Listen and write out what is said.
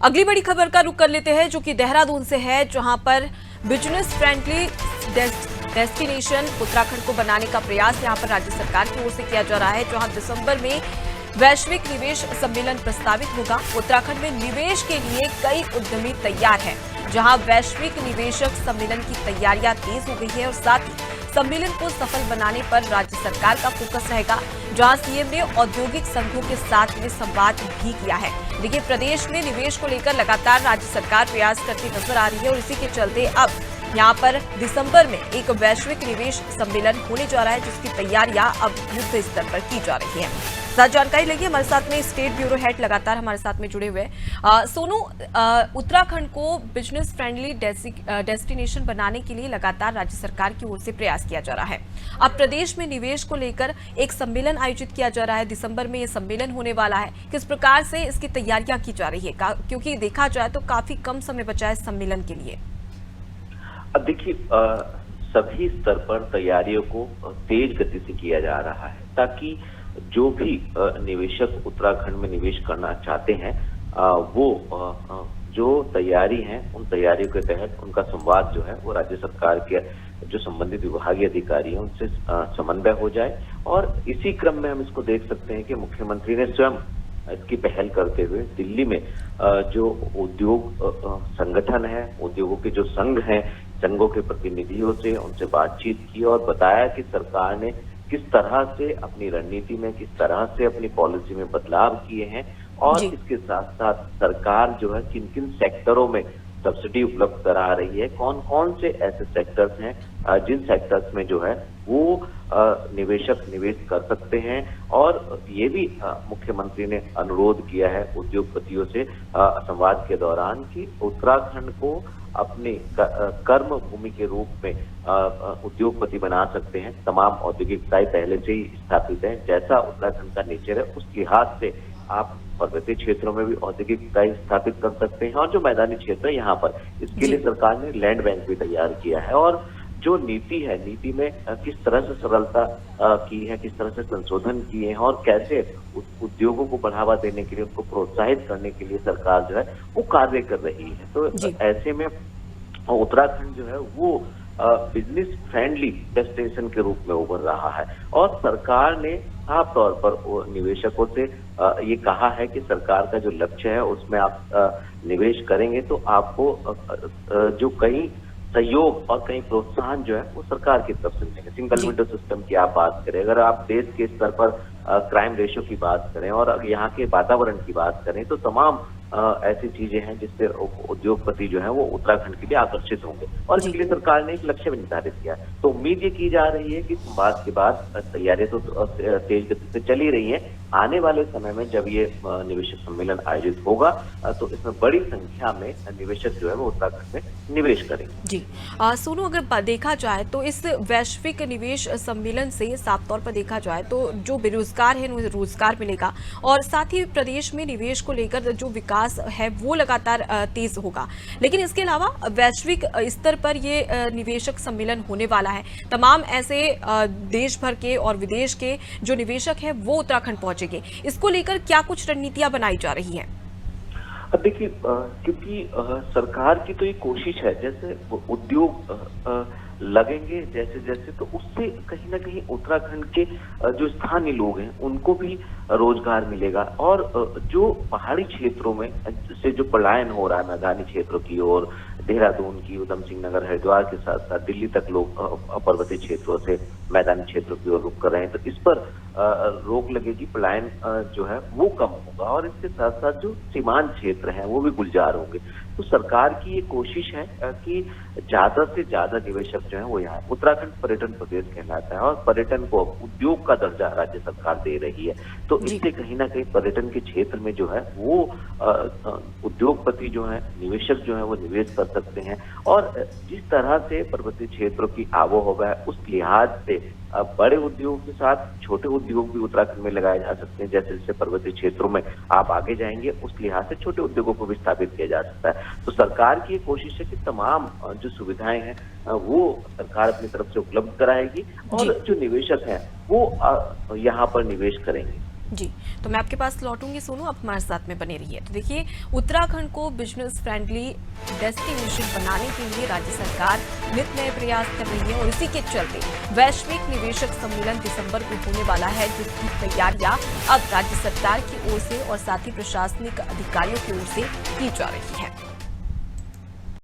अगली बड़ी खबर का रुख कर लेते हैं जो कि देहरादून से है, जहां पर बिजनेस फ्रेंडली डेस्टिनेशन उत्तराखंड को बनाने का प्रयास यहां पर राज्य सरकार की ओर से किया जा रहा है। जहां दिसंबर में वैश्विक निवेश सम्मेलन प्रस्तावित होगा। उत्तराखंड में निवेश के लिए कई उद्यमी तैयार हैं। जहां वैश्विक निवेशक सम्मेलन की तैयारियां तेज हो गई है और साथ ही सम्मेलन को सफल बनाने पर राज्य सरकार का फोकस रहेगा। जहां सीएम ने औद्योगिक संघों के साथ में संवाद भी किया है। देखिए, प्रदेश में निवेश को लेकर लगातार राज्य सरकार प्रयास करती नजर आ रही है और इसी के चलते अब यहाँ पर दिसंबर में एक वैश्विक निवेश सम्मेलन होने जा रहा है, जिसकी तैयारियां अब युद्ध स्तर पर की जा रही है। साथ जानकारी लेंगे, हमारे साथ में स्टेट ब्यूरो हेड लगातार हमारे साथ में जुड़े हुए हैं। सोनू, उत्तराखंड को बिजनेस फ्रेंडली डेस्टिनेशन बनाने के लिए लगातार राज्य सरकार की ओर से प्रयास किया जा रहा है। अब प्रदेश में निवेश को लेकर एक सम्मेलन आयोजित किया जा रहा है। दिसंबर में ये सम्मेलन होने वाला है। किस प्रकार से इसकी तैयारियां की जा रही है, क्योंकि देखा जाए तो काफी कम समय बचा है सम्मेलन के लिए? अब देखिए, सभी स्तर पर तैयारियों को तेज गति से किया जा रहा है ताकि जो भी निवेशक उत्तराखंड में निवेश करना चाहते हैं वो जो तैयारी है उन तैयारियों के तहत उनका संवाद जो है वो राज्य सरकार के जो संबंधित विभागीय अधिकारी हैं उनसे समन्वय हो जाए। और इसी क्रम में हम इसको देख सकते हैं कि मुख्यमंत्री ने स्वयं इसकी पहल करते हुए दिल्ली में जो उद्योग संगठन है, उद्योगों के जो संघ हैं, संघों के प्रतिनिधियों से उनसे बातचीत की और बताया कि सरकार ने किस तरह से अपनी रणनीति में, किस तरह से अपनी पॉलिसी में बदलाव किए हैं और इसके साथ साथ सरकार जो है किन किन सेक्टरों में सब्सिडी उपलब्ध करा रही है, कौन कौन से ऐसे सेक्टर्स हैं जिन सेक्टर्स में जो है वो निवेशक निवेश कर सकते हैं। और ये भी मुख्यमंत्री ने अनुरोध किया है उद्योगपतियों से संवाद के दौरान कि उत्तराखंड को अपने कर्म भूमि के रूप में उद्योगपति बना सकते हैं। तमाम औद्योगिक इकाई पहले से ही स्थापित है। जैसा उत्तराखंड का नेचर है उस लिहाज से आप पर्वतीय क्षेत्रों में भी औद्योगिक इकाई स्थापित कर सकते हैं। और जो मैदानी क्षेत्र है यहाँ पर, इसके लिए सरकार ने लैंड बैंक भी तैयार किया है। और जो नीति है, नीति में किस तरह से सरलता की है, किस तरह से संशोधन किए हैं और कैसे उद्योगों को बढ़ावा देने के लिए, उनको प्रोत्साहित करने के लिए सरकार जो है वो कार्य कर रही है। तो ऐसे में उत्तराखंड जो है वो बिजनेस फ्रेंडली डेस्टिनेशन के रूप में उभर रहा है। और सरकार ने साफ तौर पर निवेशकों से ये कहा है कि सरकार का जो लक्ष्य है उसमें आप निवेश करेंगे तो आपको जो कई सहयोग और कई प्रोत्साहन जो है वो सरकार की तरफ से मिलेंगे। सिंगल विंडो सिस्टम की आप बात करें, अगर आप देश के स्तर पर क्राइम रेशियो की बात करें और यहाँ के वातावरण की बात करें तो तमाम ऐसी चीजें हैं जिससे उद्योगपति जो है वो उत्तराखंड के लिए आकर्षित होंगे। और इसके लिए सरकार ने एक लक्ष्य भी निर्धारित किया है। तो उम्मीद ये की जा रही है कि संवाद के बाद तैयारियां तो तेज गति से चली रही हैं। आने वाले समय में जब ये निवेशक सम्मेलन आयोजित होगा तो इसमें बड़ी संख्या में निवेशक जो है वो उत्तराखंड में निवेश करेंगे। जी सोनू, अगर देखा जाए तो इस वैश्विक निवेश सम्मेलन से साफ तौर पर देखा जाए तो जो बेरोजगार है उन्हें रोजगार मिलेगा और साथ ही प्रदेश में निवेश को लेकर जो विकास है वो लगातार तेज होगा। लेकिन इसके अलावा वैश्विक स्तर पर ये निवेशक सम्मेलन होने वाला है। तमाम ऐसे देश भर के और विदेश के जो निवेशक हैं वो उत्तराखंड पहुंचेंगे। इसको लेकर क्या कुछ रणनीतियां बनाई जा रही हैं? अब देखिए, क्योंकि सरकार की तो ये कोशिश है, जैसे उद्योग लगेंगे जैसे जैसे तो उससे कहीं ना कहीं उत्तराखंड के जो स्थानीय लोग हैं उनको भी रोजगार मिलेगा। और जो पहाड़ी क्षेत्रों में से जो पलायन हो रहा है मैदानी क्षेत्रों की ओर, देहरादून की, उधम सिंह नगर, हरिद्वार के साथ साथ दिल्ली तक लोग पर्वतीय क्षेत्रों से मैदानी क्षेत्रों की ओर रुख कर रहे हैं, तो इस पर रोक लगेगी। पलायन जो है वो कम होगा और इसके साथ साथ जो सीमांत क्षेत्र हैं वो भी गुलजार होंगे। तो सरकार की ये कोशिश है कि ज्यादा से ज्यादा निवेशक जो है वो यहाँ, उत्तराखंड पर्यटन प्रदेश कहलाता है और पर्यटन को उद्योग का दर्जा राज्य सरकार दे रही है। तो इससे कहीं ना कहीं पर्यटन के क्षेत्र में जो है वो उद्योगपति जो है, निवेशक जो है वो निवेश कर सकते हैं। और जिस तरह से पर्वतीय क्षेत्रों की आबोहवा है उस लिहाज से बड़े उद्योगों के साथ छोटे उद्योग भी उत्तराखंड में लगाए जा सकते हैं। जैसे जैसे पर्वतीय क्षेत्रों में आप आगे जाएंगे उस लिहाज से छोटे उद्योगों को भी स्थापित किया जा सकता है। तो सरकार की कोशिश है कि तमाम जो सुविधाएं हैं वो सरकार अपनी तरफ से उपलब्ध कराएगी और जो निवेशक हैं वो यहाँ पर निवेश करेंगे। जी, तो मैं आपके पास लौटूंगी सोनू, आप हमारे साथ में बने रहिए। तो देखिए, उत्तराखंड को बिजनेस फ्रेंडली डेस्टिनेशन बनाने के लिए राज्य सरकार नित नए प्रयास कर रही है और इसी के चलते वैश्विक निवेशक सम्मेलन दिसंबर को होने वाला है, जिसकी तैयारियां अब राज्य सरकार की ओर से और साथ ही प्रशासनिक अधिकारियों की ओर से की जा रही है।